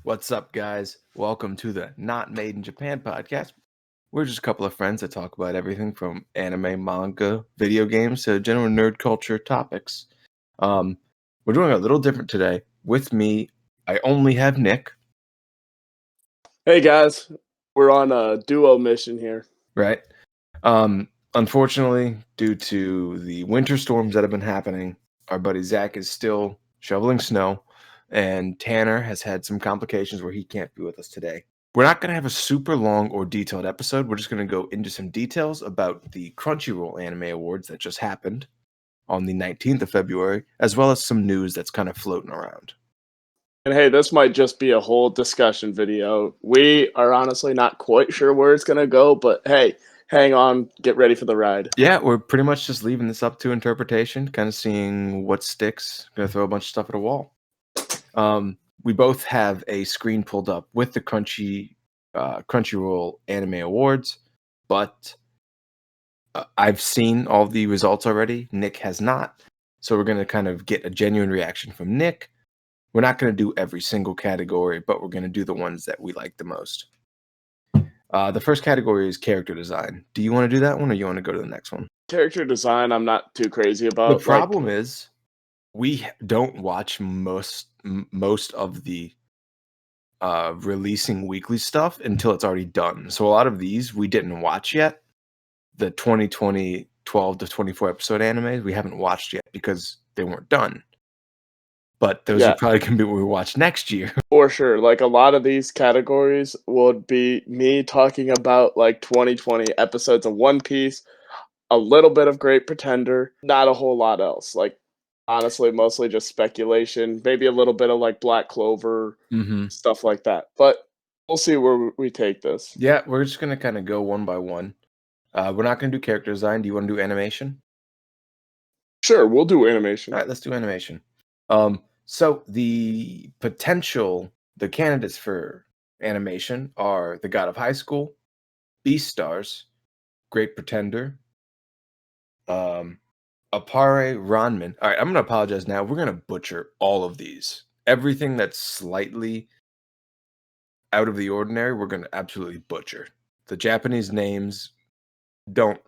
What's up, guys? Welcome to the Not Made in Japan podcast. We're just a couple of friends that talk about everything from anime, manga, video games to general nerd culture topics. We're doing a little different today. With me, I only have Nick, Hey guys, we're on a duo mission here. right? Unfortunately, due to the winter storms that have been happening, our buddy Zach is still shoveling snow, and Tanner has had some complications where he can't be with us today. We're not going to have a super long or detailed episode. We're just going to go into some details about the Crunchyroll Anime Awards that just happened on the 19th of February, as well as some news that's kind of floating around. And hey, this might just be a whole discussion video. We are honestly not quite sure where it's gonna go, but hey, hang on, get ready for the ride. Yeah, we're pretty much just leaving this up to interpretation, kind of seeing what sticks. Going to throw a bunch of stuff at a wall. We both have a screen pulled up with the Crunchyroll Anime Awards, but I've seen all the results already. Nick has not, so we're going to kind of get a genuine reaction from Nick. We're not going to do every single category, but we're going to do the ones that we like the most. The first category is character design. Do you want to do that one, or you want to go to the next one? Character design, I'm not too crazy The about. problem is we don't watch most of the releasing weekly stuff until it's already done. So a lot of these we didn't watch yet. The 2020 12 to 24 episode animes we haven't watched yet because they weren't done. But those are probably going to be what we watch next year. For sure. Like a lot of these categories would be me talking about like 2020 episodes of One Piece, a little bit of Great Pretender, not a whole lot else. Like honestly, mostly just speculation, maybe a little bit of like Black Clover, stuff like that. But we'll see where we take this. Yeah, we're just going to kind of go one by one. We're not going to do character design. Do you want to do animation? Sure, we'll do animation. All right, let's do animation. So the candidates for animation are The God of High School, Beastars, Great Pretender, Appare Ranman. All right, I'm going to apologize now. We're going to butcher all of these. Everything that's slightly out of the ordinary, we're going to absolutely butcher. The Japanese names don't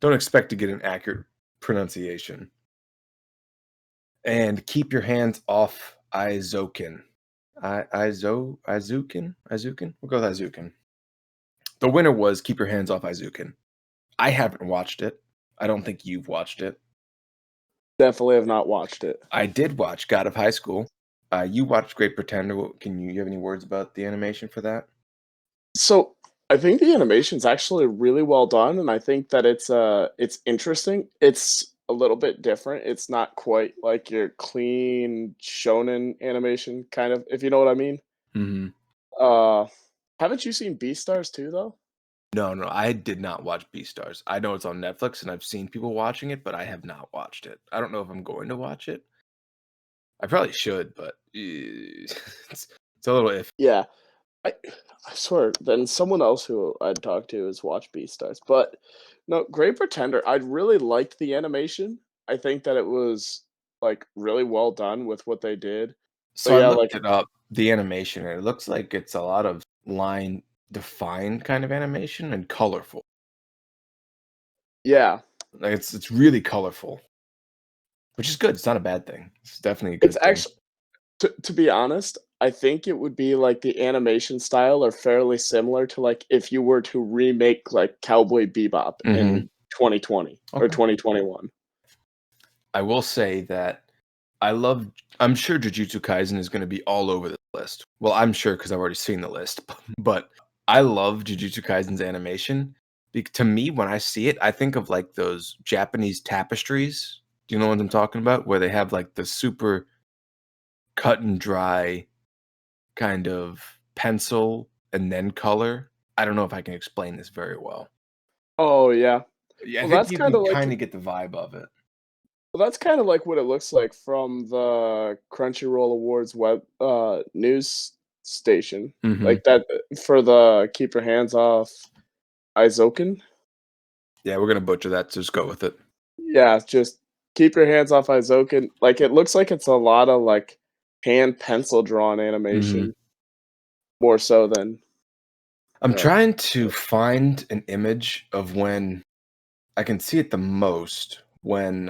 expect to get an accurate pronunciation. And keep your hands off Aizokin. Aizukin? We'll go with Aizukin. The winner was Keep Your Hands Off Aizukin. I haven't watched it. I don't think you've watched it. Definitely have not watched it. I did watch God of High School. You watched Great Pretender. You have any words about the animation for that? So I think the animation's actually really well done, and I think that it's interesting. It's a little bit different. It's not quite like your clean shonen animation, kind of, if you know what I mean. Mm-hmm. Haven't you seen Beastars too, though? No, I did not watch Beastars. I know it's on Netflix, and I've seen people watching it, but I have not watched it. I don't know if I'm going to watch it. I probably should, but it's a little iffy. Yeah, I I swear. Then someone else who I'd talk to has watched Beastars, but no, Great Pretender. I really liked the animation. I think that it was like really well done with what they did. So But I yeah, looked like it up, the animation, and it looks like it's a lot of line defined kind of animation and colorful. yeah, Like it's really colorful, which is good. It's not a bad thing. It's definitely a good it's thing. actually to be honest, I think it would be like the animation style are fairly similar to like if you were to remake like Cowboy Bebop in 2020 or Okay. 2021. I will say that I'm sure Jujutsu Kaisen is going to be all over the list. Well, I'm sure because I've already seen the list, but I love Jujutsu Kaisen's animation. To me, when I see it, I think of like those Japanese tapestries. Do you know what I'm talking about? Where they have like the super cut and dry kind of pencil and then color. I don't know if I can explain this very well. Oh yeah. Yeah, I Well, think that's you kind can of like kind of get the vibe of it. Well, that's kind of like what it looks like from the Crunchyroll Awards web news station. Like that for the keep your hands off Aizokin. Yeah, we're gonna butcher that. So just go with it. Yeah, just keep your hands off Aizokin. Like it looks like it's a lot of like hand pencil drawn Mhm. animation more so than I'm uh, trying to find an image of when I can see it the most when,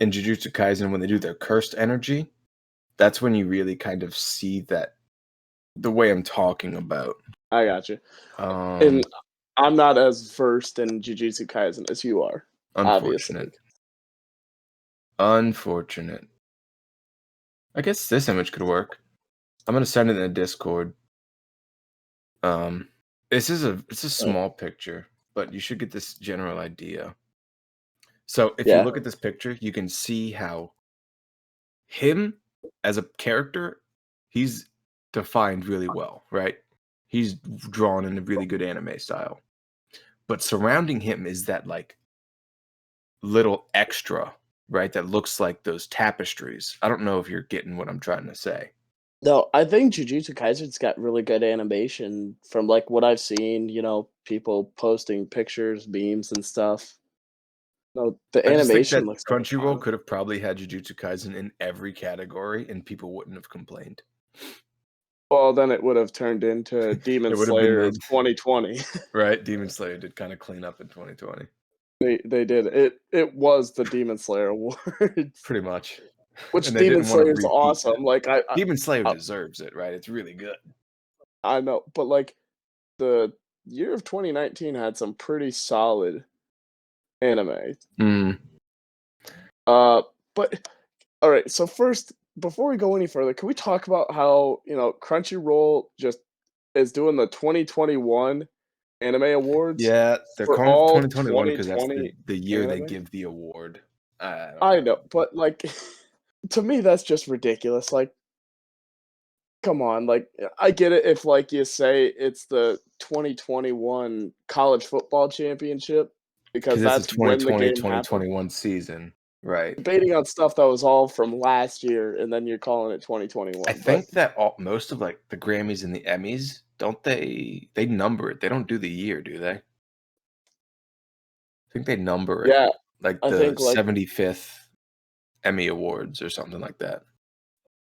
in Jujutsu Kaisen, when they do their cursed energy, that's when you really kind of see that the way I'm talking about. I got you. Um, And I'm not as versed in Jujutsu Kaisen as you are, obviously. unfortunate. Unfortunate. I guess this image could work. I'm gonna send it in a Discord. Um, it's a Uh, small picture, but you should get this general idea. So if you yeah. look at this picture, you can see how him as a character, he's defined really well, right? He's drawn in a really good anime style. But surrounding him is that like little extra, right? That looks like those tapestries. I don't know if you're getting what I'm trying to say. No, I think Jujutsu Kaisen's got really good animation from like what I've seen, people posting pictures, memes and stuff. No, the I just think animation that looks like a Crunchyroll ton. could have probably had Jujutsu Kaisen in every category and people wouldn't have complained. Well, then it would have turned into Demon It would have been Slayer of the 2020. right. Demon Slayer did kind of clean up in 2020, They did. It was the Demon Slayer Awards, pretty much. which And they Demon didn't want to Slayer is repeat that. awesome. Like Demon Slayer I deserves it, right? It's really good. I know, but like the year of 2019 had some pretty solid anime. Mm, Uh, but all right. So first, before we go any further, can we talk about how Crunchyroll just is doing the 2021 anime awards yeah, they're for calling it all 2021 because that's 2020 the year they anime? give the award. I don't I know, know. but like to me, that's just ridiculous. Like, come on, like I get it if like you say it's the 2021 college football championship because Because it's a that's when the 2020, game happened. 2021 season, right? Debating on stuff that was all from last year, and then you're calling it I 2021. But think that all most of, like, the Grammys and the Emmys, don't they number it, they don't do the year, do they? I think they number it, yeah, like I the think like 75th Emmy Awards or something like that.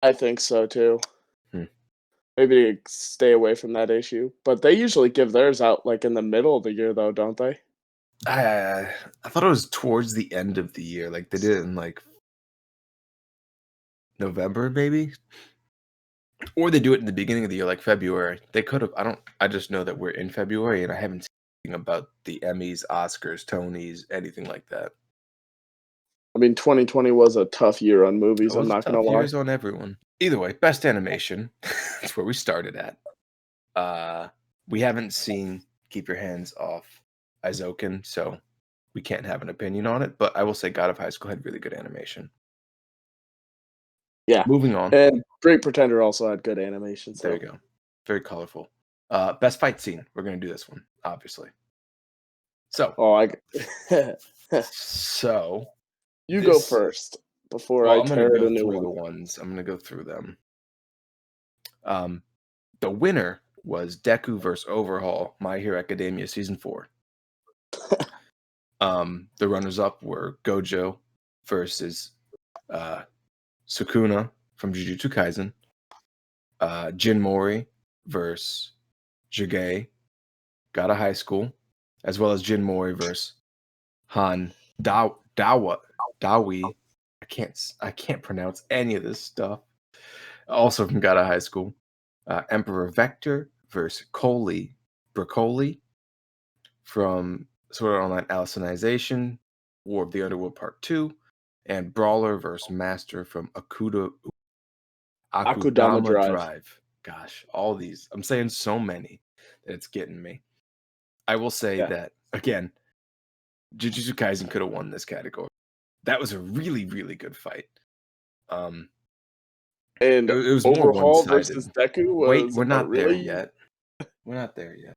I think so too. Hmm. Maybe to stay away from that issue. But they usually give theirs out like in the middle of the year though, don't they? I thought it was towards the end of the year, like, they did it in, like, November, maybe? Or they do it in the beginning of the year, like February. They could have. I just know that we're in February, and I haven't seen anything about the Emmys, Oscars, Tonys, anything like that. I mean 2020 was a tough year on It movies, I'm was not gonna tough lie. years on everyone. Either way, best animation. That's where we started at. Uh, we haven't seen Keep Your Hands Off Izoken, so we can't have an opinion on it. But I will say, God of High School had really good animation. Yeah. Moving on. And Great Pretender also had good animation, There you so go. Very colorful. Best fight scene. We're gonna do this one, obviously. So, oh I so you go this first before well, I I'm gonna tear it go a new through the one. ones. I'm gonna go through them. Um, the winner was Deku versus Overhaul, My Hero Academia season 4. The runners-up were Gojo versus uh, Sukuna from Jujutsu Kaisen, Jin Mori versus Jige, Got a High School, as well as Jin Mori versus Han Dawi. I can't pronounce any of this stuff. Also from Gata High School. Emperor Vector versus Broccoli from Sword Art Online Alicization, War of the Underworld Part 2, and Brawler versus Master from Akudama Akudama Drive. Drive. Gosh, all these. I'm saying so many that it's getting me. I will say Yeah. that, again, Jujutsu Kaisen could have won this category. That was a really, really good fight. Um, And it was more Overhaul one-sided. versus Deku Wait, was we're a not there really yet. We're not there yet.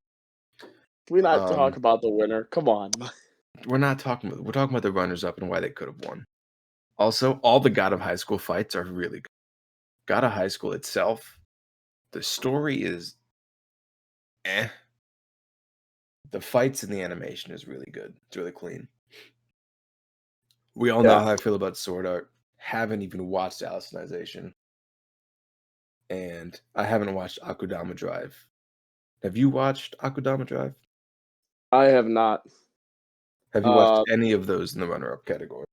can we not talk Um, about the winner? Come on. we're talking about the runners up and why they could have won. Also, all the God of High School fights are really good. God of High School itself, the story is eh. The fights and the animation is really good. It's really clean. We all know Yeah. how I feel about Sword Art. Haven't even watched Alicization. and I haven't watched Akudama Drive. Have you watched Akudama Drive? I have not. Have you watched Uh, any of those in the runner-up category?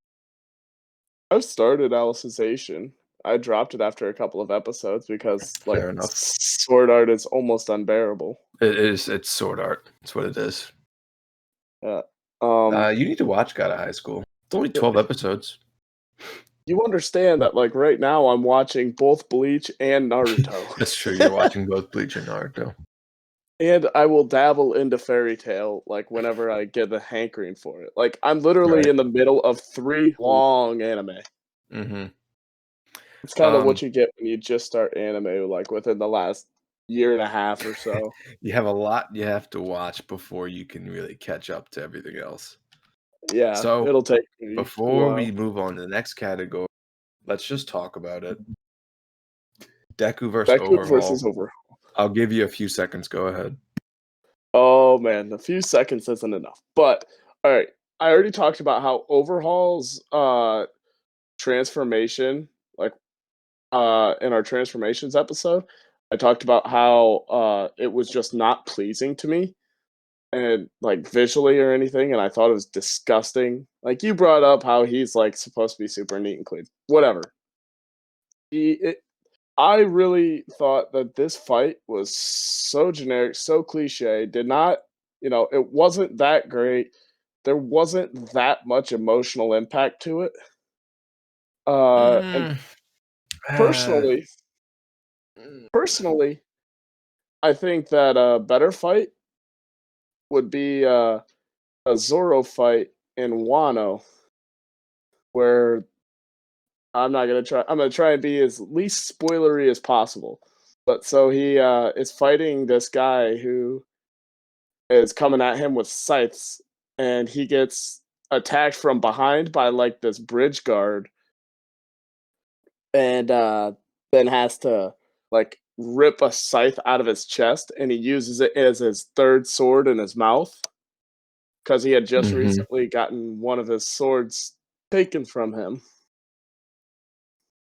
I've started Alicization. I dropped it after a couple of episodes because, like, Fair enough. sword art is almost unbearable. It's sword art. It's what it is. Yeah. Um, You need to watch God of High School. It's only 12 episodes. you understand that, like, right now I'm watching both Bleach and Naruto. That's true, you're watching both Bleach and Naruto. And I will dabble into Fairy Tail, like, whenever I get the hankering for it. Like, I'm literally Right. in the middle of 3 long anime. Mhm. It's kinda Um, what you get when you just start anime, like, within the last year and a half or so. you have a lot you have to watch before you can really catch up to everything else. Yeah, So, it'll take me a before we while. move on to the next category, let's just talk about it. Deku versus Deku Overhaul. versus Over. I'll give you a few seconds, go ahead. Oh, man, a few seconds isn't enough, but, alright, I already talked about how Overhaul's, transformation, like, in our transformations episode, I talked about how, it was just not pleasing to me, and, like, visually or anything, and I thought it was disgusting. Like, you brought up how he's, like, supposed to be super neat and clean. Whatever. He it I really thought that this fight was so generic, so cliche, did not it wasn't that great. There wasn't that much emotional impact to it. And Mm, uh, personally mm, personally, I think that a better fight would be, a Zoro fight in Wano, where I'm gonna try and be as least spoilery as possible. But so he, is fighting this guy who is coming at him with scythes, and he gets attacked from behind by, like, this bridge guard, and, then has to, like, rip a scythe out of his chest, and he uses it as his 3rd sword in his mouth because he had just mhm. recently gotten one of his swords taken from him.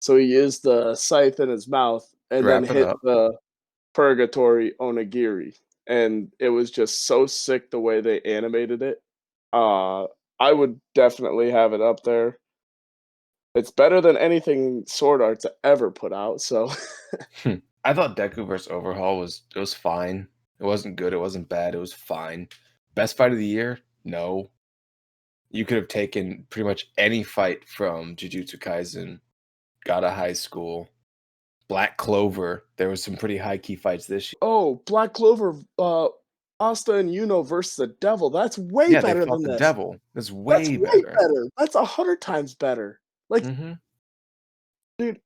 So he used the scythe in his mouth and then Wrap it hit up. the purgatory onigiri, and it was just so sick the way they animated it. Uh, I would definitely have it up there. It's better than anything Sword Art's ever put out, so Hmm. I thought Deku versus Overhaul was fine. It wasn't good, it wasn't bad, it was fine. Best fight of the year? No. You could have taken pretty much any fight from Jujutsu Kaisen, God of High School, Black Clover. There was some pretty high key fights this year. oh, Black Clover, Asta and Yuno versus the Devil, that's way Yeah, they better fought than the this. devil. It's That's way way better. better. That's 100 times better. Like, Mhm. dude,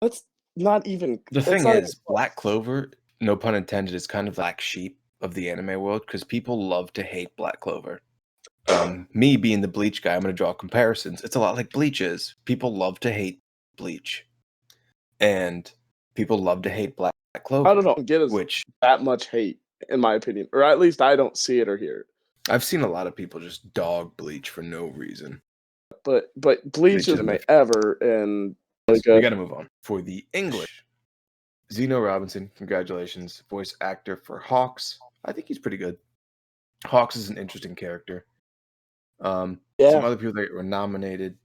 that's not even The it's thing not even is, Black close. Clover, no pun intended, is kind of the black sheep of the anime world because people love to hate Black Clover. Me being the Bleach guy, I'm gonna draw comparisons. It's a lot like Bleach is. People love to hate Bleach, and people love to hate Black I don't Clover, know, get as which that much hate, in my opinion, or at least I don't see it or hear it. I've seen a lot of people just dog Bleach for no reason. But Bleach Bleach is is my my ever and really we good. gotta move on. For the English, Zeno Robinson, congratulations, voice actor for Hawks. I think he's pretty good. Hawks is an interesting character. Some Yeah. other people that were nominated: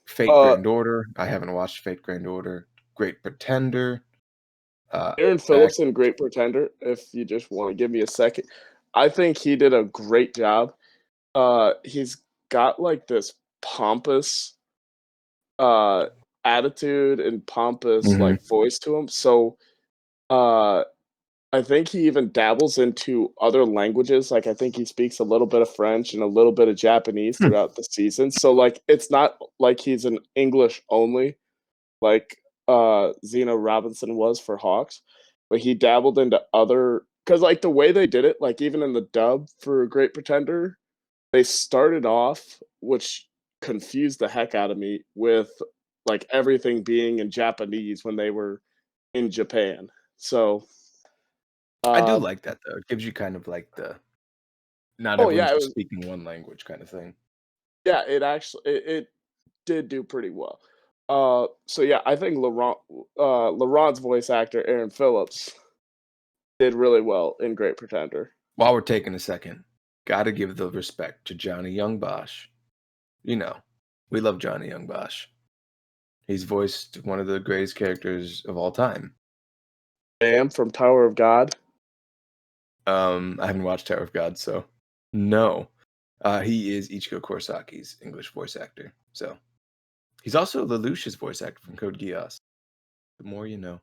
Fate Uh, Grand Order. I haven't watched Fate Grand Order. Great Pretender. Aaron Back. Phillips in Great Pretender, if you just wanna give me a second. I think he did a great job. He's got, like, this pompous, uh, attitude and pompous, Mhm. like, voice to him, so, uh I think he even dabbles into other languages, like, I think he speaks a little bit of French and a little bit of Japanese Hmm. throughout the season, so, like, it's not like he's an English only, like, Zeno Robinson was for Hawks, but he dabbled into other because like, the way they did it, like, even in the dub for Great Pretender, they started off which confused the heck out of me, with, like, everything being in Japanese when they were in Japan, so, I do uh like that though. It gives you kind of like the not oh, yeah, everyone's it just was speaking one language kind of thing. yeah, it actually it did do pretty well. So yeah, I think Laurent's voice actor, Aaron Phillips, did really well in Great Pretender. While we're taking a second, gotta give the respect to Johnny Young Bosch. You know, we love Johnny Young Bosch. He's voiced one of the greatest characters of all time. Bam from Tower of God. I haven't watched Tower of God, so no. He is Ichigo Kurisaki's English voice actor. So he's also Lelouch's voice actor from Code Geass. The more you know.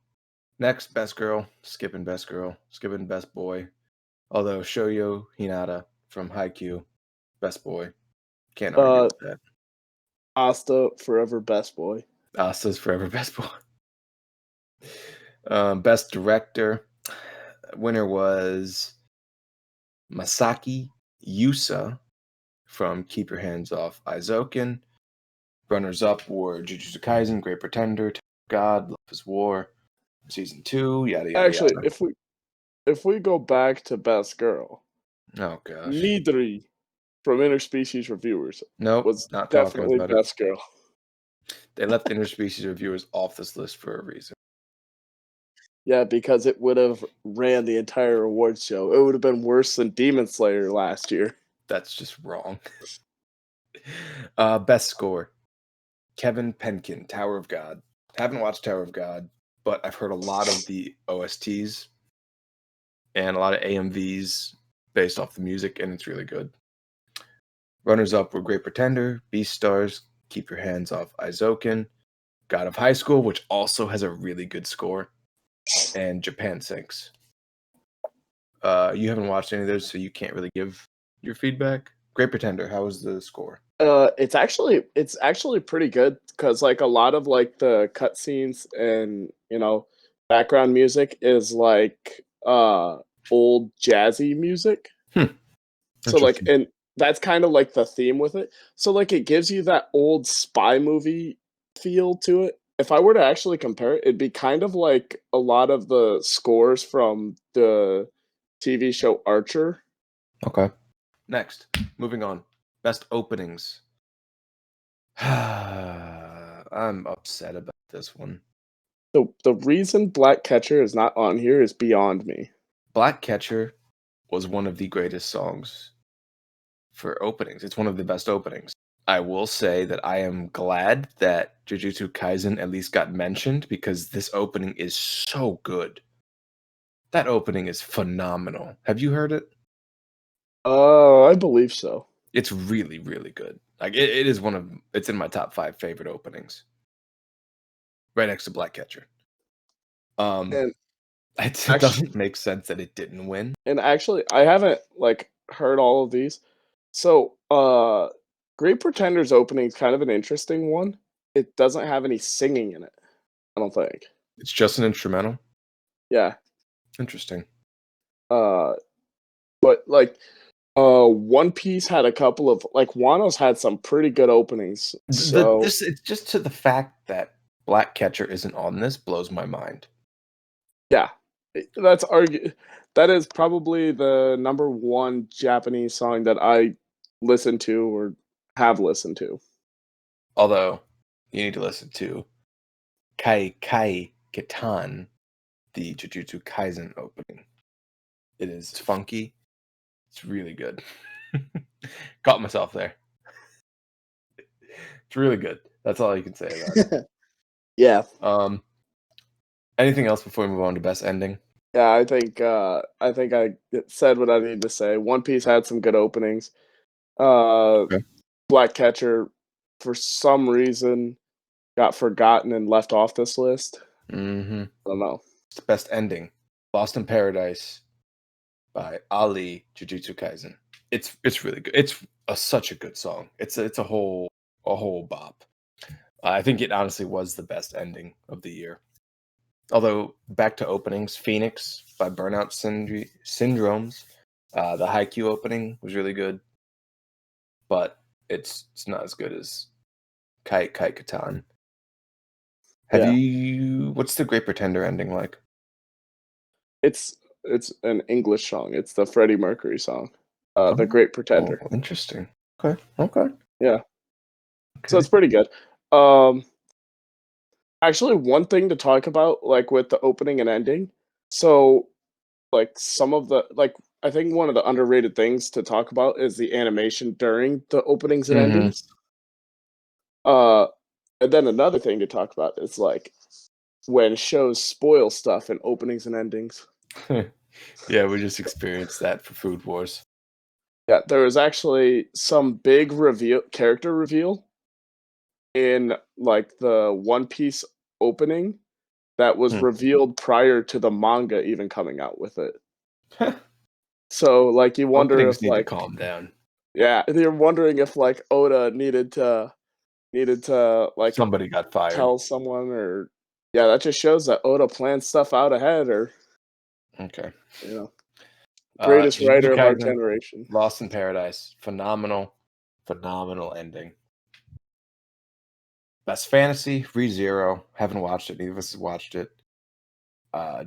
Next, best girl, skipping best girl, skipping best boy. Although Shoyo Hinata from Haikyuu, best boy. Can't argue Uh, with that. Asta forever best boy. Asta's forever best boy. Best director. Winner was Masaki Yusa from Keep Your Hands Off Aizoken. Runners up were Jujutsu Kaisen, Great Pretender, Tower of God, Love is War, Season 2, yada yada Actually, yada. if we go back to best girl, Oh gosh. Midori from Interspecies Reviewers Nope, was not talking definitely about it. best girl. They left interspecies reviewers off this list for a reason. Yeah, because it would have ran the entire awards show. It would have been worse than Demon Slayer last year. That's just wrong. Best score. Kevin Penkin, Tower of God. Haven't watched Tower of God, but I've heard a lot of the OSTs and a lot of AMVs based off the music, and it's really good. Runners up were Great Pretender, Beastars, Keep Your Hands Off Aizoken, God of High School, which also has a really good score, and Japan Sinks. You haven't watched any of those, so you can't really give your feedback. Great Pretender, how was the score? It's actually pretty good because like a lot of like the cutscenes and background music is like old jazzy music. So like, Interesting. and that's kind of like the theme with it. So like, it gives you that old spy movie feel to it. If I were to actually compare it, it'd be kind of like a lot of the scores from the TV show Archer. Okay. Next, moving on. Best openings. I'm upset about this one. The reason Black Catcher is not on here is beyond me. Black Catcher was one of the greatest songs for openings. It's one of the best openings. I will say that I am glad that Jujutsu Kaisen at least got mentioned because this opening is so good. That opening is phenomenal. Have you heard it? I believe so. It's really, really good. Like it's in my top 5 favorite openings. Right next to Black Catcher. Um And it actually, doesn't make sense that it didn't win. I haven't like heard all of these. So, Great Pretenders opening is kind of an interesting one. It doesn't have any singing in it, I don't think. It's just an instrumental. Yeah. Interesting. Uh, but like, One Piece had a couple of like Wano's had some pretty good openings. So It's just to the fact that Black Catcher isn't on this blows my mind. yeah, that's that is probably the number one Japanese song that I listen to or have listened to. Although you need to listen to Kai Kai Kitan, the Jujutsu Kaisen opening. It is funky. It's really good. Caught myself there. It's really good. That's all you can say about it. Yeah. Anything else before we move on to best ending? Yeah, I think I said what I need to say. One Piece had some good openings. Uh, Okay. Black Catcher, for some reason, got forgotten and left off this list. Mm-hmm. I don't know. It's the best ending. Lost in Paradise by Ali Jujutsu Kaisen. It's really good. It's such a good song. It's a whole bop. I think it honestly was the best ending of the year. Although back to openings, Phoenix by Burnout Syndromes. The Haikyuu opening was really good, but it's not as good as Kai Kai Katan. Have Yeah, you? What's the Great Pretender ending like? it's it's an English song. It's the Freddie Mercury song, "The Oh, Great oh, Pretender." interesting. Okay, okay, Yeah, so okay. it's pretty good. Um, Actually, one thing to talk about, like, with the opening and ending, so, like, some of the like, I think one of the underrated things to talk about is the animation during the openings and Mhm. endings. Uh, and then another thing to talk about is, like, when shows spoil stuff in openings and endings. Yeah, we just experienced that for Food Wars. Yeah, there was actually some big reveal character reveal in, like, the One Piece opening that was Hmm. revealed prior to the manga even coming out with it. So, like, you wonder Openings if, need to like calm down. yeah, you're wondering if, like, Oda needed to, like, Somebody got fired. tell someone or yeah, that just shows that Oda plans stuff out ahead or, Okay. you know, greatest Jujutsu writer of our Kaisen, generation. Lost in Paradise, phenomenal, phenomenal ending. Best Fantasy, ReZero, haven't watched it, neither of us has watched it.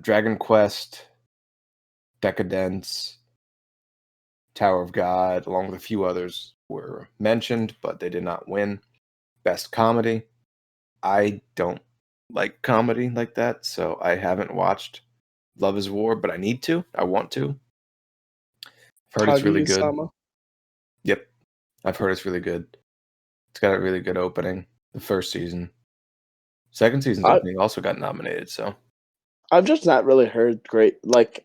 Dragon Quest, Decadence, Tower of God, along with a few others were mentioned, but they did not win. Best Comedy, I don't like comedy like that, so I haven't watched Love is War, but I need to. I want to. I've heard it's really good. Kaguya-sama? Yep, I've heard it's really good. It's got a really good opening. The first season, second season's I opening also got nominated. So I've just not really heard great like,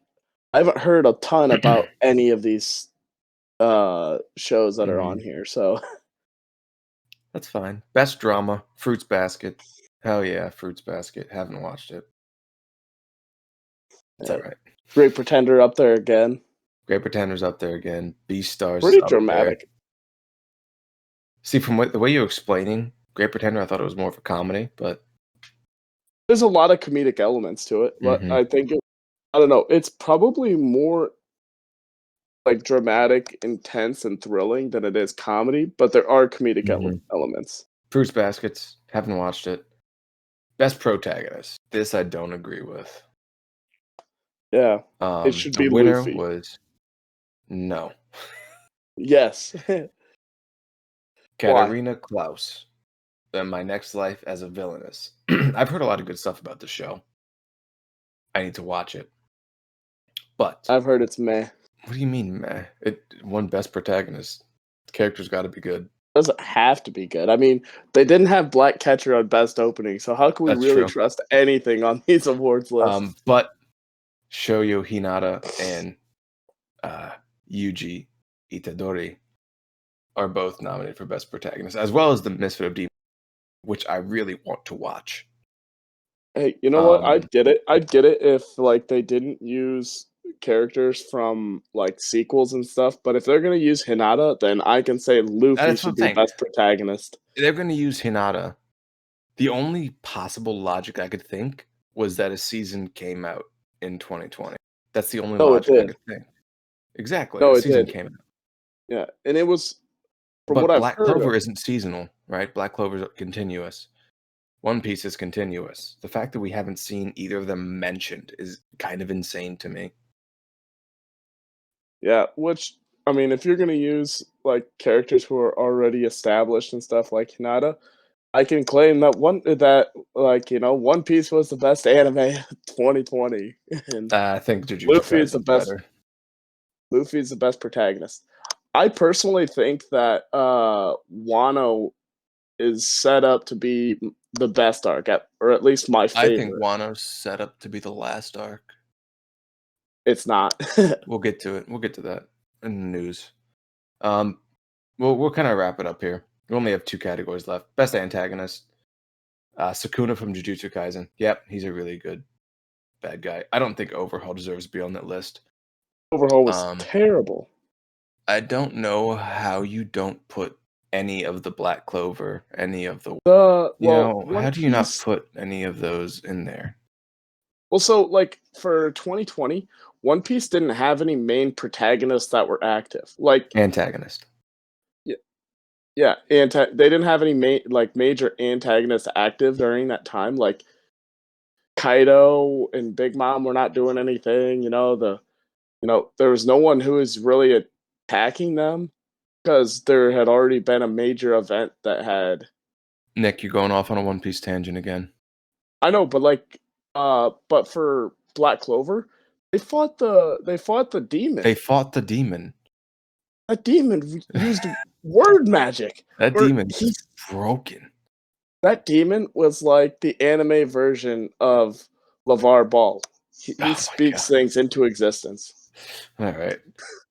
I haven't heard a ton about any of these, shows that are on mhm, here, so that's fine. Best drama, Fruits Basket. Hell yeah, Fruits Basket. Haven't watched it. It's all yeah. right. Great Pretender up there again. Great Pretenders up there again. Beastars is Pretty up there. dramatic. See, from the way you're explaining Great Pretender, I thought it was more of a comedy, but There's a lot of comedic elements to it, but mhm, I think I don't know, it's probably more, like, dramatic, intense, and thrilling than it is comedy, but there are comedic mhm. elements. Fruits Baskets. Haven't watched it. Best protagonist. This I don't agree with. Yeah. It should The be winner Luffy. was no. Yes. Why? Katarina Klaus. My next life as a villainess. I've heard a lot of good stuff about the show. I need to watch it. But I've heard it's meh. what do you mean, meh? It won best protagonist. The character's got to be good. Doesn't have to be good. I mean, they didn't have Black Catcher on best opening, so how can we That's really true. trust anything on these awards lists? But Shoyo Hinata and uh, Yuji Itadori are both nominated for best protagonist, as well as the Misfit of Demon, which I really want to watch. Hey, you know what? Um, I'd get it. I'd get it if, like, they didn't use characters from, like, sequels and stuff, but if they're gonna use Hinata, then I can say Luffy that's what should I'm be saying. best protagonist. They're going to use Hinata. The only possible logic I could think was that a season came out in 2020. That's the only No, it logic I did. could think. Exactly, a No, it season did. came out. Yeah, and it was from what But I've Black heard Clover of isn't seasonal, right? Black Clover's continuous. One Piece is continuous. The fact that we haven't seen either of them mentioned is kind of insane to me. yeah, which I mean, if you're gonna use, like, characters who are already established and stuff like Hinata, I can claim that, like, One Piece was the best anime of 2020, and I think Jujutsu Luffy is the Kaisen's best better. Luffy is the best protagonist. I personally think that, Wano is set up to be the best arc, or at least my I think favorite. Wano's set up to be the last arc. It's not. We'll get to it. We'll get to that in the news. Um, we'll kind of wrap it up here. We only have two categories left. Best antagonist. Sukuna from Jujutsu Kaisen. Yep, he's a really good bad guy. I don't think Overhaul deserves to be on that list. Overhaul was Um, terrible. I don't know how you don't put any of the Black Clover, any of the One how do you not Piece put any of those in there? well, so, like, for 2020, One Piece didn't have any main protagonists that were active. Like, Antagonist. y yeah, they didn't have any major antagonists active during that time, like, Kaido and Big Mom were not doing anything, there was no one who was really attacking them because there had already been a major event that had Nick, you're going off on a One Piece tangent again. I know, but but for Black Clover, they fought the They demon. fought the demon. That demon used word magic, That where demon is broken. that demon was like the anime version of LeVar Ball. He Oh my speaks god. things into existence. All right.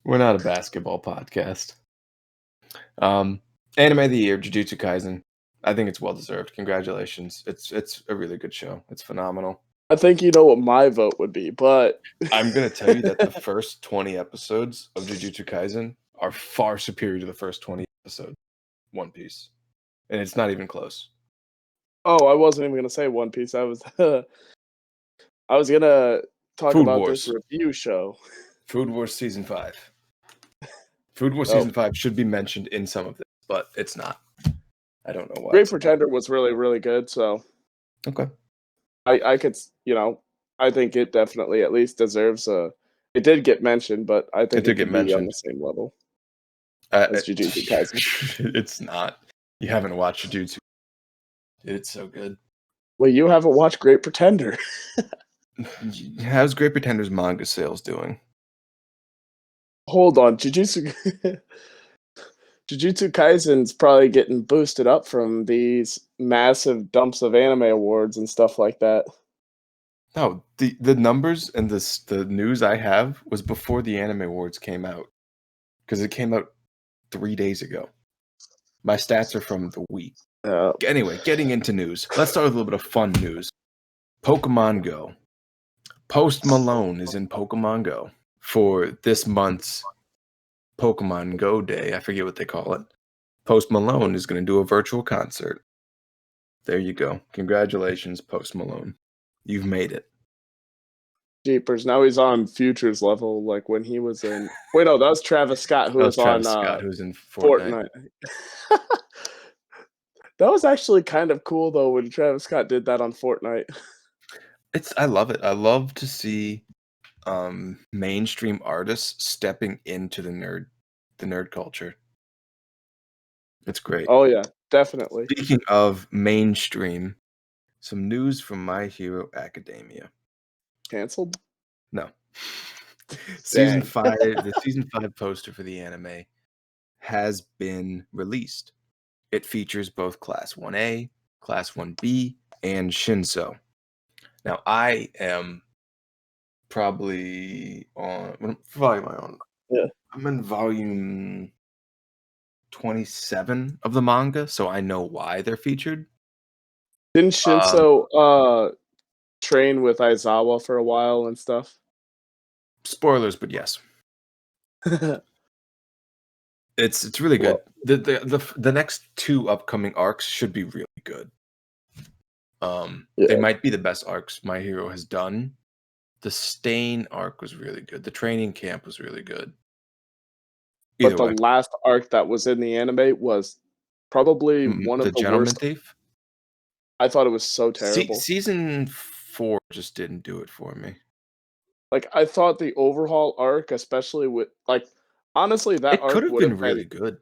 We're not a basketball podcast. Um, Anime of the year, Jujutsu Kaisen. I think it's well deserved. Congratulations. It's a really good show. It's phenomenal. I think you know what my vote would be, but I'm gonna tell you that the first 20 episodes of Jujutsu Kaisen are far superior to the first 20 episodes of One Piece. And it's not even close. oh, I wasn't even gonna say One Piece. I was I was gonna talk Food about this Wars. review show. Food Wars Season 5. Food Wars Oh, Season 5 should be mentioned in some of this, but it's not. I don't know why Great it's not. Pretender was really, really good, so Okay. I could I think it definitely at least deserves a it did get mentioned, but I It think did it get could be on mentioned. the same level Uh, as Jujutsu Kaisen. it's not. You haven't watched Jujutsu. It's so good. Well, you haven't watched Great Pretender. How's Great Pretenders manga sales doing? Hold on, Jujutsu Kaisen's probably getting boosted up from these massive dumps of anime awards and stuff like that. No, the numbers and the news I have was before the Anime Awards came out because it came out 3 days ago. My stats are from the week. Uh, Anyway, getting into news. Let's start with a little bit of fun news. Pokemon Go. Post Malone is in Pokemon Go for this month's Pokemon Go Day. I forget what they call it. Post Malone is going to do a virtual concert. There you go. Congratulations, Post Malone. You've made it. Jeepers, now he's on Futures level, like when he was in. Wait, no, that was Travis Scott who That was was on Travis Scott, who's in Fortnite. Fortnite. That was actually kind of cool though when Travis Scott did that on Fortnite. I love it. I love to see mainstream artists stepping into the nerd culture. It's great. Oh yeah, definitely. Speaking of mainstream, some news from My Hero Academia. Canceled? No. Season Dang. 5, the season 5 poster for the anime has been released. It features both Class 1A, Class 1B, and Shinso. Now, I am probably on what volume am I on? Yeah. I'm in volume 27 of the manga, so I know why they're featured. Didn't Um, Shinso train with Aizawa for a while and stuff? Spoilers, but yes, it's really good. Well, The next two upcoming arcs should be really good. They yeah. might be the best arcs My Hero has done. The Stain arc was really good. The training camp was really good. But Either the way, last arc that was in the anime was probably one the of the Gentleman worst. Thief. I thought it was so terrible. Season 4 just didn't do it for me. Like I thought the overhaul arc, especially with honestly, that It could arc have would been have been really good.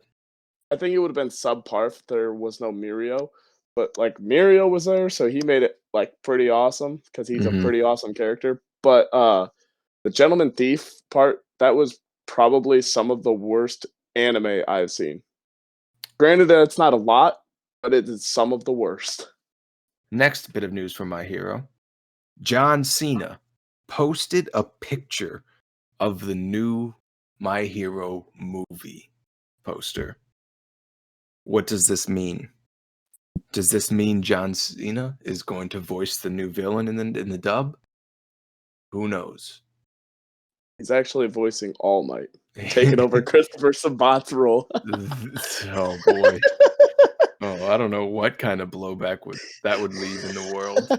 I think it would have been subpar if there was no Mirio. But like Mirio was there, so he made it like pretty awesome because he's a Mhm. pretty awesome character. But the Gentleman Thief part, that was probably some of the worst anime I've seen. Granted that it's not a lot, but it is some of the worst. Next bit of news from My Hero. John Cena posted a picture of the new My Hero movie poster. What does this mean? Does this mean John Cena is going to voice the new villain in the dub? Who knows? He's actually voicing All Might, taking over Christopher Sabat's role. Oh boy. Oh, I don't know what kind of blowback would leave in the world.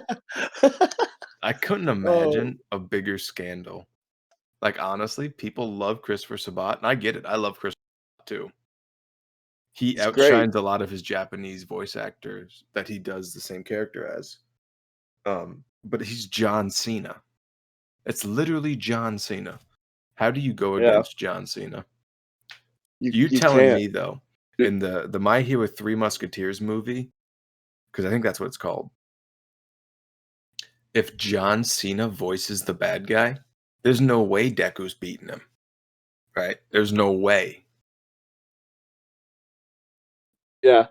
I couldn't Oh, imagine a bigger scandal. Like, honestly, people love Christopher Sabat, and I get it. I love Chris too. He it's great. outshines a lot of his Japanese voice actors that he does the same character as. But he's John Cena. It's literally John Cena. How do you go Yeah, against John Cena? You you telling can't. me though, in the My Hero Three Musketeers movie, because I think that's what it's called. if John Cena voices the bad guy, there's no way Deku's beating him, right? There's no way. Yeah.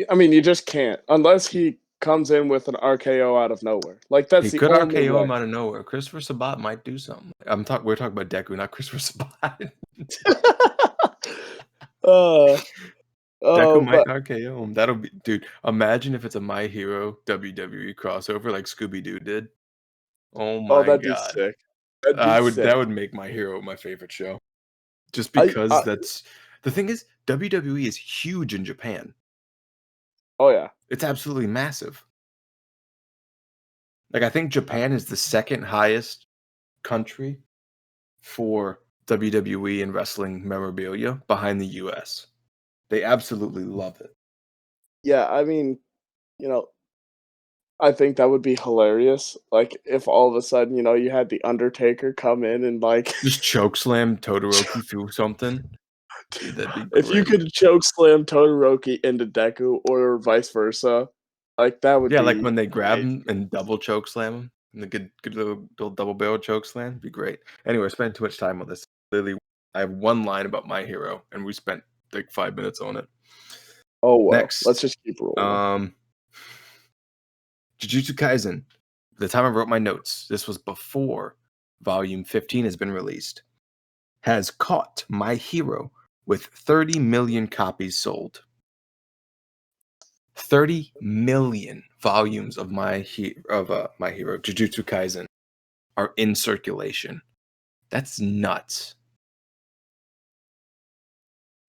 I mean, you just can't unless he comes in with an RKO out of nowhere. Like that's He the could only RKO way. him out of nowhere. Christopher Sabat might do something. We're talking about Deku, not Christopher Sabat. uh, Deku might but RKO him. That'll be, dude. Imagine if it's a My Hero WWE crossover like Scooby Doo did. Oh oh, my that'd be god, sick. That'd be I would. sick. That would make My Hero my favorite show. Just I because that's the thing is WWE is huge in Japan. oh yeah. It's absolutely massive. Like I think Uh, Japan is the second highest country for WWE and wrestling memorabilia behind the US. They absolutely love it. Yeah, I mean, you know, I think that would be hilarious. Like if all of a sudden, you had the Undertaker come in and like Just chokeslam Todoroki through something. Dude, that'd be if you great. could choke slam Todoroki into Deku or vice versa, like that would Yeah, like be when they grab amazing. him and double choke slam him, and the good little double barrel choke slam, be great. Anyway, we're spending too much time on this. Literally, I have one line about My Hero, and we spent like 5 minutes on it. Oh well, let's Next, just keep rolling. um, Jujutsu Kaisen. The time I wrote my notes, this was before Volume 15 has been released. Has caught My Hero with 30 million copies sold. 30 million volumes of My Hero Jujutsu Kaisen are in circulation. That's nuts.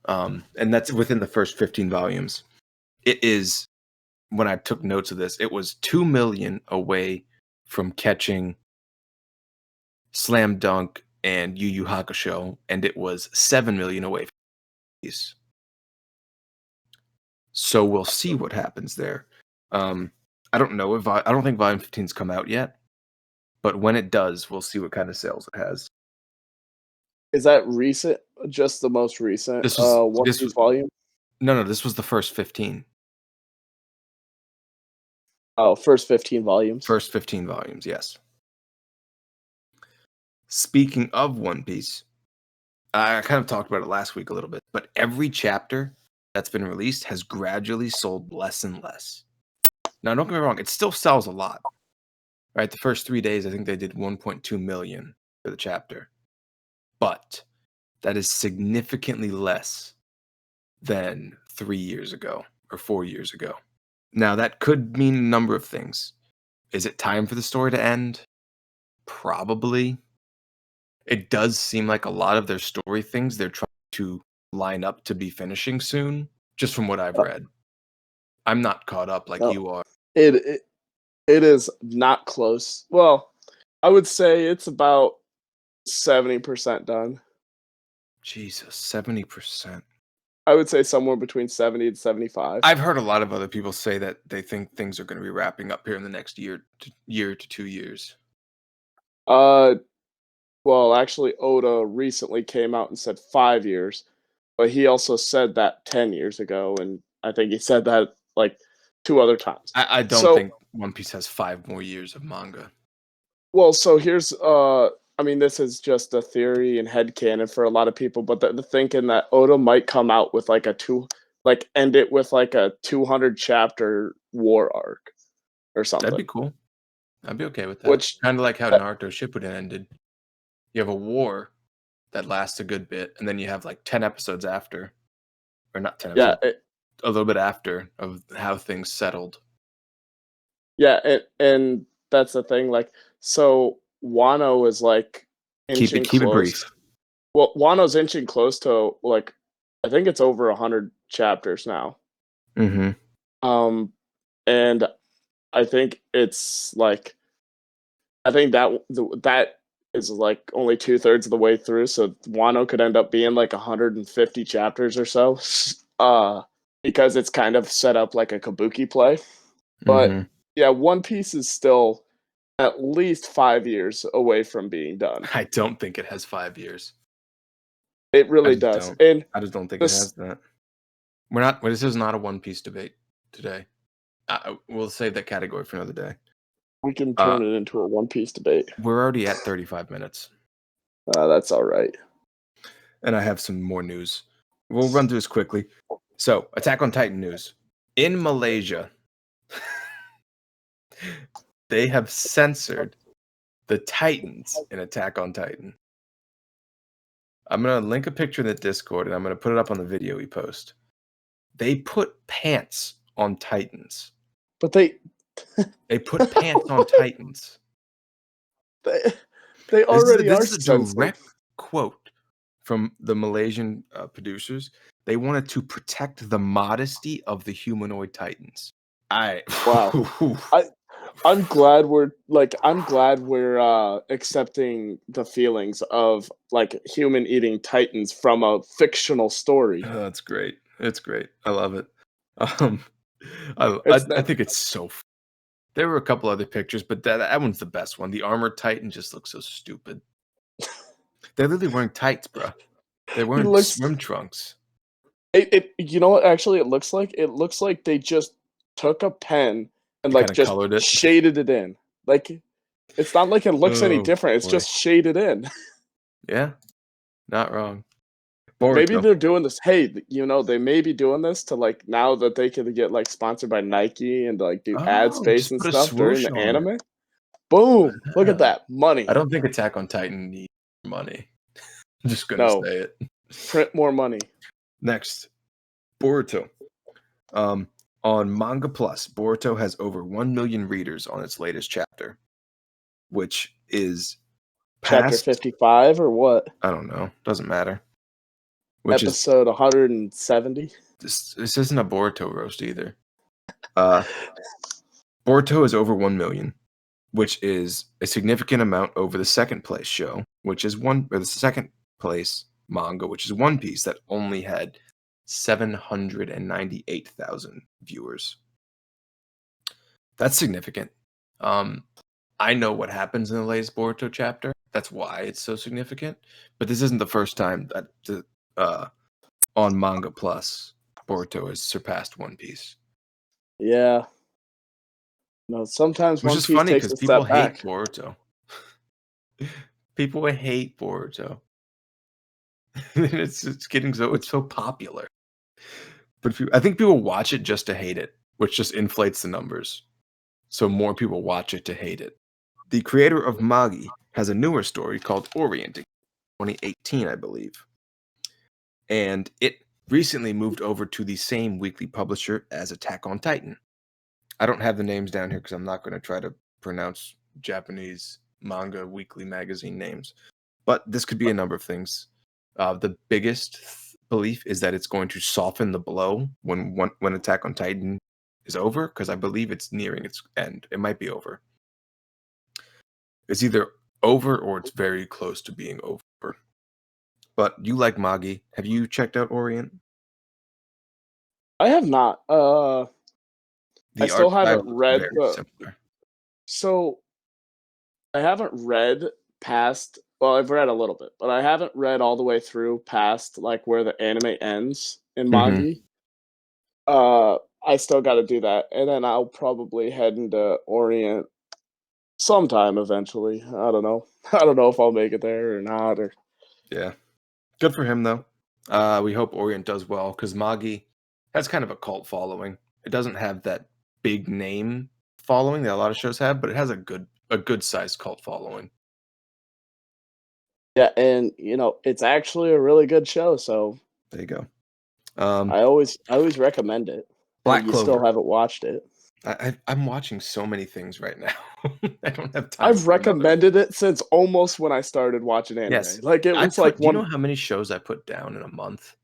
And that's within the first 15 volumes. It is, when I took notes of this, it was 2 million away from catching Slam Dunk and Yu Yu Hakusho, and it was 7 million away from these. So we'll see what happens there. I don't know if I don't think Volume 15's come out yet, but when it does, we'll see what kind of sales it has. Is that recent? Just the most recent This was One this Piece was volume? no, this was the first 15. Oh, first 15 volumes. First 15 volumes, yes. Speaking of One Piece, I kind of talked about it last week a little bit, but every chapter that's been released has gradually sold less and less. Now, don't get me wrong, it still sells a lot, right? The first 3 days, I think they did 1.2 million for the chapter, but that is significantly less than 3 years ago or 4 years ago. Now, that could mean a number of things. Is it time for the story to end? Probably. It does seem like a lot of their story things they're trying to line up to be finishing soon, just from what I've Uh, read. I'm not caught up like no, you are. it it is not close. Well, I would say it's about 70% done. Jesus, 70%. I would say somewhere between 70 and 75. I've heard a lot of other people say that they think things are going to be wrapping up here in the next year to 2 years. Uh, well, actually, Oda recently came out and said 5 years, but he also said that 10 years ago, and I think he said that like two other times. I don't So, think One Piece has 5 more years of manga. well, so here's I mean, this is just a theory and headcanon for a lot of people, but the thinking that Oda might come out with like end it with like a 200 chapter war arc or That'd something. be cool. I'd be okay with that. Which Kind of like how that, Naruto Shippuden ended. You have a war that lasts a good bit, and then you have like 10 episodes after, or not 10 yeah, episodes, a little bit after of how things settled. yeah, and that's the thing. Like, so Wano is like inching Keep it close. brief. Well, Wano's inching close to like I think it's over 100 chapters now. Mm-hmm. Um, and I think it's like I think that is like only 2/3 of the way through, so Wano could end up being like 150 chapters or so. Because it's kind of set up like a kabuki play. But Mm-hmm. yeah, One Piece is still at least 5 years away from being done. I don't think it has 5 years. It I really just does. don't. And I just don't think it this has that. We're not. This is not a One Piece debate today. We'll save that category for another day. We can Uh, turn it into a One Piece debate. we're already at 35 minutes, That's all right. and I have some more news. We'll run through this quickly. So, Attack on Titan news. In Malaysia, they have censored the Titans in Attack on Titan. I'm going to link a picture in the Discord, and I'm going to put it up on the video we post. They put pants on Titans. But they put pants on Titans. they already This are is a censored. direct quote from the Malaysian producers. They wanted to protect the modesty of the humanoid Titans. Wow. I'm glad we're accepting the feelings of like human eating titans from a fictional story. Oh, that's great. It's great. I love it. Um, It's I not, think it's so. There were a couple other pictures, but that one's the best one. The armored Titan just looks so stupid. They're literally wearing tights, bro. They're he wearing looks swim trunks. it you know what actually it looks like? It looks like they just took a pen and They like kind of just colored it. shaded it in. Like it's not like it looks any Oh different. It's boy. just shaded in. Yeah, not wrong. Maybe Boruto. they're doing this. Hey, they may be doing this to like now that they can get like sponsored by Nike and like do ad Oh, space just and put a stuff during swoosh the on it. anime. Boom! Look at Yeah. that I money. don't think Attack on Titan needs money. I'm just gonna No, say it. print more money. Next, Boruto. On Manga Plus, Boruto has over 1 million readers on its latest chapter, which is Chapter past. 55 or what? I don't know. Doesn't matter. Which is Episode 170. this isn't a Boruto roast either. Boruto is over 1 million, which is a significant amount over the second place show, which is the second place manga, which is One Piece, that only had 798,000 viewers. That's significant. I know what happens in the latest Boruto chapter. That's why it's so significant. But this isn't the first time that on Manga Plus, Boruto has surpassed One Piece. Yeah. No, sometimes Which One is Piece funny takes because a people step hate back. Boruto. People hate Boruto. it's getting it's so popular. But I think people watch it just to hate it, which just inflates the numbers. So more people watch it to hate it. The creator of Magi has a newer story called Orienting, 2018, I believe. And it recently moved over to the same weekly publisher as Attack on Titan. I don't have the names down here because I'm not going to try to pronounce Japanese manga weekly magazine names. But this could be a number of things. The biggest belief is that it's going to soften the blow when Attack on Titan is over, because I believe it's nearing its end. It might be over. It's either over or it's very close to being over. But you like Magi. Have you checked out Orient? I have not. I The still art style haven't looks read very the. similar. So I haven't read past. Well, I've read a little bit, but I haven't read all the way through past like where the anime ends in Mm-hmm. Magi. I still got to do that, and then I'll probably head into Orient sometime eventually. I don't know. I don't know if I'll make it there or not. Or Yeah. Good for him, though. We hope Orient does well, because Magi has kind of a cult following. It doesn't have that big name following that a lot of shows have, but it has a good sized cult following. yeah, and it's actually a really good show. So There you go. I always recommend it. Black And you still Clover. haven't watched it. I'm watching so many things right now. I don't have time I've for another. recommended it since almost when I started watching anime. Yes. Like it was like Do you know one. how many shows I put down in a month?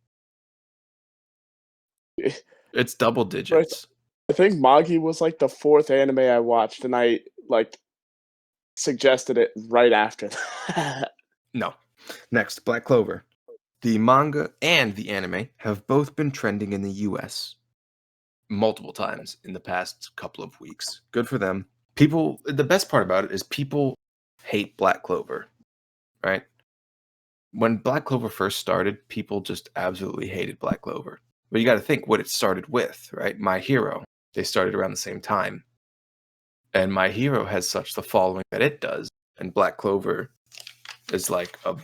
It's double Right, digits. I think Magi was like the fourth anime I watched, and I like suggested it right after that. No. Next, Black Clover. The manga and the anime have both been trending in the US multiple times in the past couple of weeks. Good for them. The best part about it is people hate Black Clover, right? When Black Clover first started, people just absolutely hated Black Clover. But you got to think what it started with, right? My Hero. They started around the same time. And My Hero has such the following that it does, and Black Clover is like a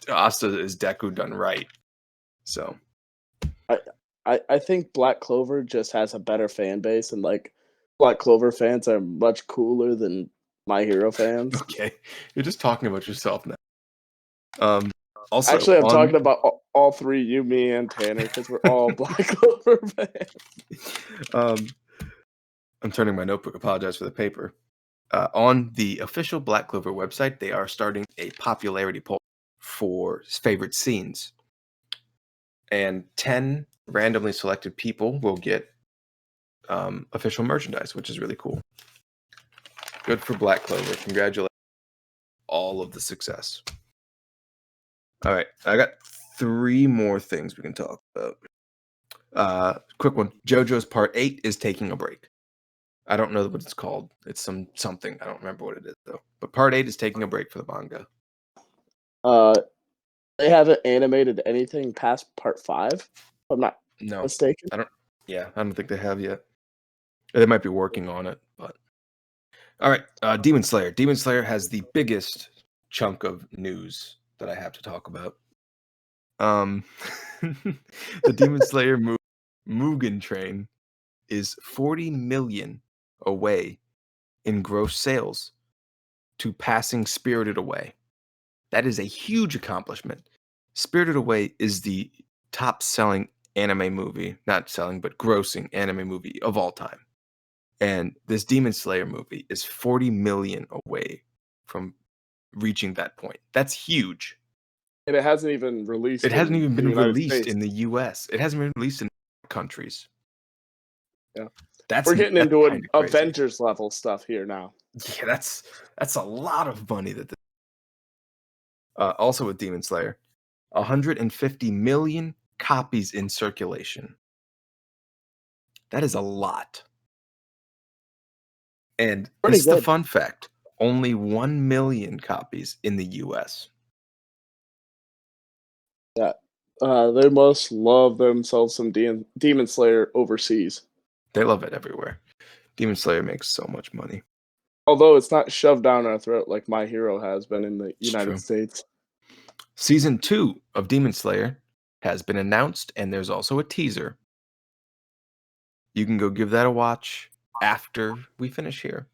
Asta is Deku done right. So I think Black Clover just has a better fan base, and like Black Clover fans are much cooler than My Hero fans. okay, you're just talking about yourself now. Also Actually, I'm on talking about all three, you, me, and Tanner, because we're all Black Clover fans. I'm turning my notebook. Apologize for the paper. On the official Black Clover website, they are starting a popularity poll for favorite scenes, and 10 randomly selected people will get official merchandise, which is really cool. Good for Black Clover. Congratulations on all of the success. All right, I got 3 more things we can talk about. Quick one. JoJo's Part 8 is taking a break. I don't know what it's called. It's something. I don't remember what it is, though. But Part 8 is taking a break for the manga. They haven't animated anything past Part 5, if I'm not No, mistaken. I don't think they have yet. They might be working on it, but all right. Demon Slayer. Demon Slayer has the biggest chunk of news that I have to talk about. The Demon Slayer Mugen Train is 40 million away in gross sales to passing Spirited Away. That is a huge accomplishment. Spirited Away is the top selling anime movie, not selling, but grossing anime movie of all time. And this Demon Slayer movie is 40 million away from reaching that point. That's huge. And it hasn't even released. It hasn't even the been United released States. in the US. It hasn't been released in countries. Yeah, That's we're getting into kind an of crazy. Avengers level stuff here now. Yeah, that's a lot of money that. Also with Demon Slayer, 150 million copies in circulation. That is a lot. And Pretty this is the good. fun fact: only 1 million copies in the US. Yeah, they must love themselves some Demon Slayer overseas. They love it everywhere. Demon Slayer makes so much money. Although it's not shoved down our throat like My Hero has been in the It's United true. States. Season 2 of Demon Slayer has been announced, and there's also a teaser. You can go give that a watch after we finish here.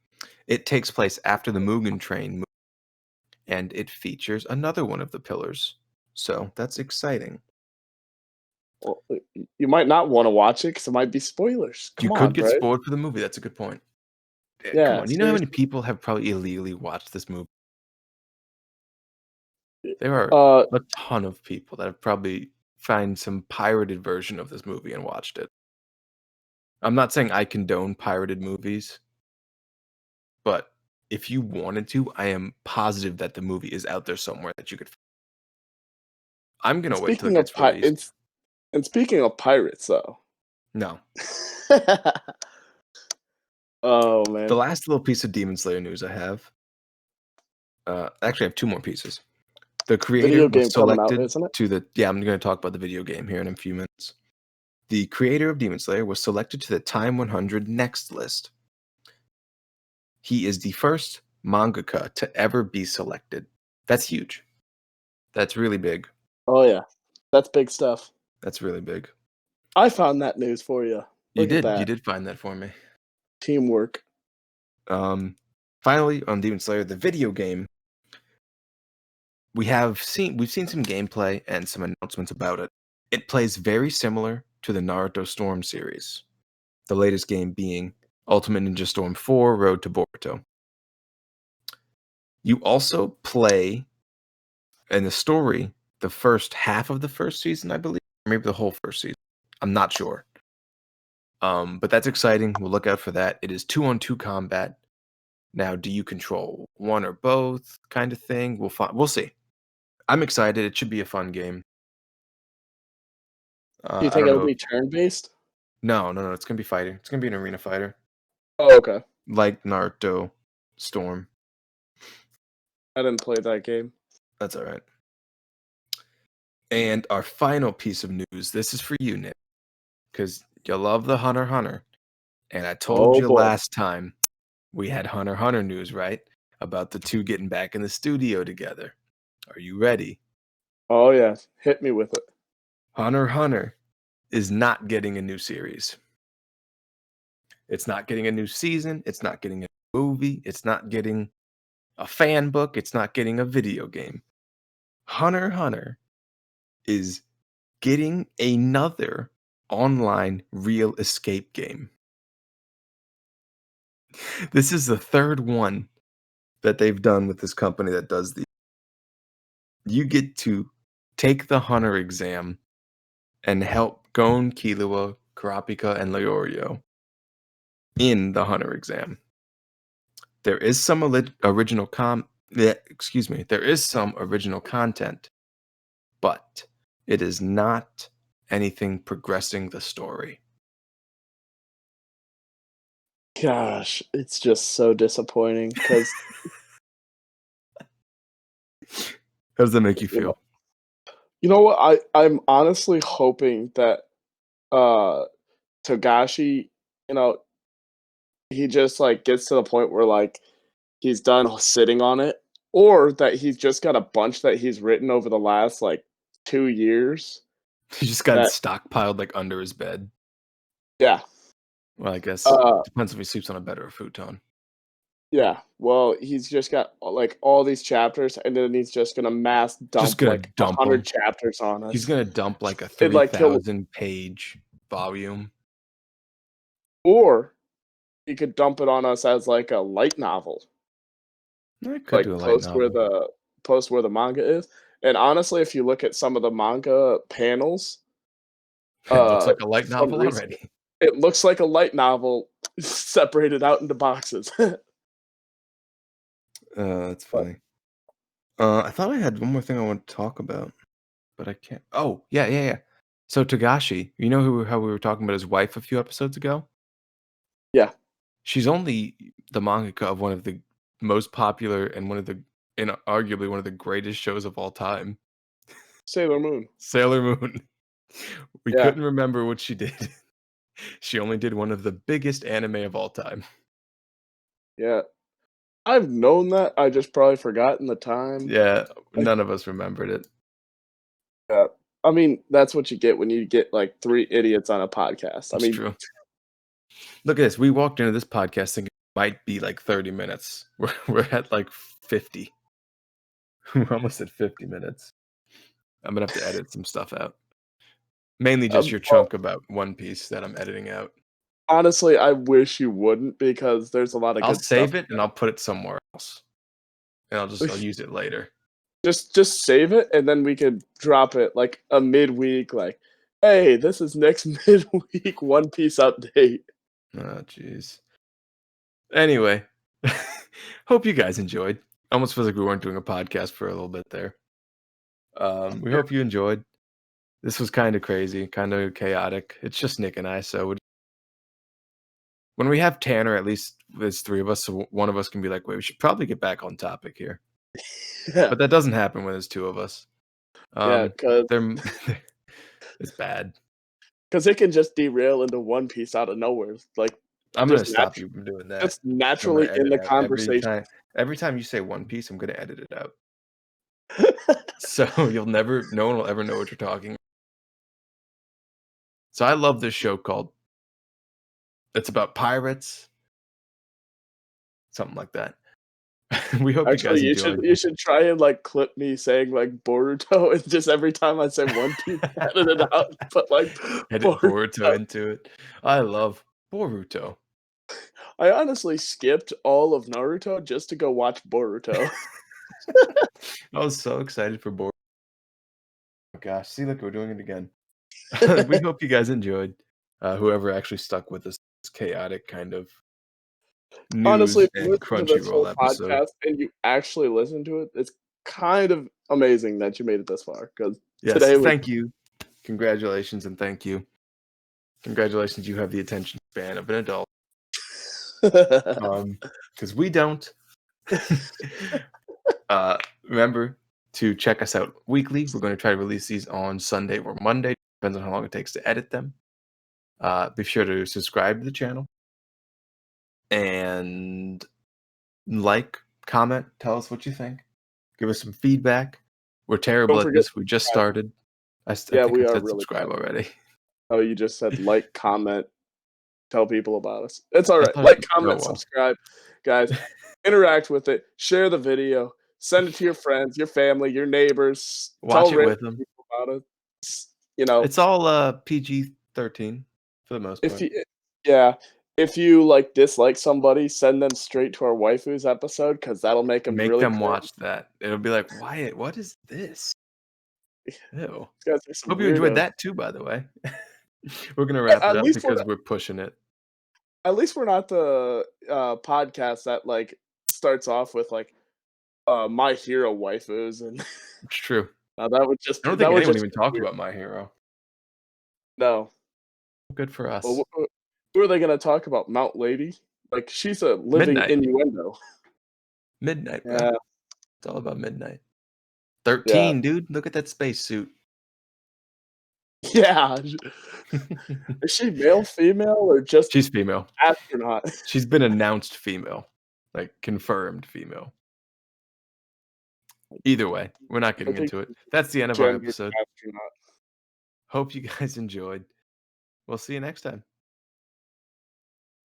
It takes place after the Mugen Train, and it features another one of the pillars. So that's exciting. Well, you might not want to watch it because it might be spoilers. You Come could on, get bro. spoiled for the movie. That's a good point. Come Yeah, on. You know how many seriously. people have probably illegally watched this movie? There are Uh, a ton of people that have probably found some pirated version of this movie and watched it. I'm not saying I condone pirated movies, but if you wanted to, I am positive that the movie is out there somewhere that you could. I'm gonna wait till it speaking of gets released. and speaking of pirates, though. No, Oh the man, last little piece of Demon Slayer news I have. Actually, I have 2 more pieces. The creator video was game coming out, selected isn't it? to the. Yeah, I'm going to talk about the video game here in a few minutes. The creator of Demon Slayer was selected to the Time 100 Next list. He is the first mangaka to ever be selected. That's huge. That's really big. Oh yeah, that's big stuff. That's really big. I found that news for you. You Look at did. You that did find that for me. teamwork. Finally, on Demon Slayer, the video game, we've seen some gameplay and some announcements about it. It plays very similar to the Naruto Storm series. The latest game being Ultimate Ninja Storm 4 Road to Boruto. You also play in the story the first half of the first season, I believe, maybe the whole first season. I'm not sure. But that's exciting. We'll look out for that. It is 2-on-2 combat. Now, do you control one or both kind of thing? We'll see. I'm excited. It should be a fun game. Do you I think don't it'll know. be turn based? No. It's gonna be fighting. It's gonna be an arena fighter, Oh, okay. like Naruto Storm. I didn't play that game. That's all right. And our final piece of news. This is for you, Nick, because you love the Hunter x Hunter. And I told Oh you boy. last time We had Hunter x Hunter news, right? About the two getting back in the studio together. Are you ready? Oh yes, hit me with it. Hunter x Hunter is not getting a new series. It's not getting a new season. It's not getting a movie. It's not getting a fan book. It's not getting a video game. Hunter x Hunter is getting another online real escape game. This is the third one that they've done with this company that does these. You get to take the Hunter exam and help Gon, Killua, Kurapika, and Leorio in the Hunter exam. There is some original there is some original content, but it is not anything progressing the story. Gosh, it's just so disappointing because How does that make you feel? you know what? I'm honestly hoping that uh Togashi, you know, he just like gets to the point where like he's done sitting on it, or that he's just got a bunch that he's written over the last like 2 years. He just got it That stockpiled like under his bed. yeah, Well, I guess uh, depends if he sleeps on a bed or a futon. yeah. Well, he's just got like all these chapters, and then he's just gonna mass Just dump gonna like dump 100 them. chapters on He's us. gonna dump like a And like he'll 3,000 page volume. or he could dump it on us as like a light novel, I could do like a light novel. post where the manga is. And honestly, if you look at some of the manga panels, It looks uh, like a light from novel recent, already. it looks like a light novel separated out into boxes. That's But funny. I thought I had one more thing I want to talk about, but I can't. Oh, yeah. So Togashi, you know how we were talking about his wife a few episodes ago? yeah, She's only the mangaka of one of the most popular and and arguably one of the greatest shows of all time, Sailor Moon. Sailor Moon. We Yeah, couldn't remember what she did. She only did one of the biggest anime of all time. yeah. I've known that. I just probably forgotten the time. Yeah, Like, none of us remembered it. yeah. I mean, that's what you get when you get like three idiots on a podcast. I It's mean, true. Look at this. We walked into this podcast thinking it might be like 30 minutes. We're at like 50. We're almost at 50 minutes. I'm gonna have to edit some stuff out. Mainly just your well, chunk about One Piece that I'm editing out. honestly, I wish you wouldn't because there's a lot of I'll good stuff save it and I'll put it somewhere else. And I'll use it later. just save it and then we could drop it like a midweek like, "Hey, this is next midweek One Piece update." Oh, jeez. Anyway, hope you guys enjoyed. Almost feels like we weren't doing a podcast for a little bit there. We hope you enjoyed. This was kind of crazy, kind of chaotic. It's just Nick and I, so when we have Tanner, at least there's three of us, so one of us can be like, "Wait, we should probably get back on topic here." Yeah. But that doesn't happen when there's two of us. Yeah, They're it's bad. because it can just derail into One Piece out of nowhere, like, I'm gonna just stop you from doing that. just I'm gonna naturally in edit the out every conversation. time. Every time you say One Piece, I'm gonna edit it out. So no one will ever know what you're talking. So I love this show called. It's about pirates, something like that. We hope you Actually, guys enjoyed. you should try and, like, clip me saying, like, Boruto, and just every time I say One Piece, edit it out, put, like, Edit Boruto. Boruto into it. I love Boruto. I honestly skipped all of Naruto just to go watch Boruto. I was so excited for Boruto. Oh gosh, see, look, we're doing it again. We hope you guys enjoyed. Whoever actually stuck with this chaotic kind of Honestly, news if you and listen to this whole Crunchyroll episode. podcast and you actually listen to it, it's kind of amazing that you made it this far, because Yes, today was thank you. Congratulations and thank you. Congratulations, you have the attention span of an adult. Because we don't. Remember to check us out weekly. We're going to try to release these on Sunday or Monday. Depends on how long it takes to edit them. Be sure to subscribe to the channel. and like, comment, tell us what you think. Give us some feedback. We're terrible Don't at forget this. to We just subscribe. started. I Yeah, think we I are said really bad. subscribe already. Oh, you just said like, comment, tell people about us. It's I alright. thought Like, oh, comment, well. subscribe. Guys, interact with it. Share the video. Send it to your friends, your family, your neighbors. Tell Watch it random with them. people about it. You know, It's all, PG-13 for the most if part. you yeah, if you, like, dislike somebody, send them straight to our waifus episode because 'cause that'll make them Make really them cringe. watch that. It'll be like, "Why what is this? Ew." These guys are some Hope you enjoyed weirdos. that too, by the way. We're gonna wrap it At up least we're because we're pushing it. not the, podcast that, like, starts off with, like, My Hero waifus, and It's true. I don't that think would anyone just even be talked weird. about My Hero. No. Good for Well, us. who are they gonna talk about? Mount Lady? Like, she's a living Midnight. innuendo. Midnight, bro. Yeah, It's all about midnight. yeah. 13, dude. Look at that space suit. Yeah. Is she male, female, or just She's female. astronaut? She's been announced female, like, confirmed female. Either way, we're not I getting think into it. she's That's the end of our gendered episode. astronaut. Hope you guys enjoyed. We'll see you next time.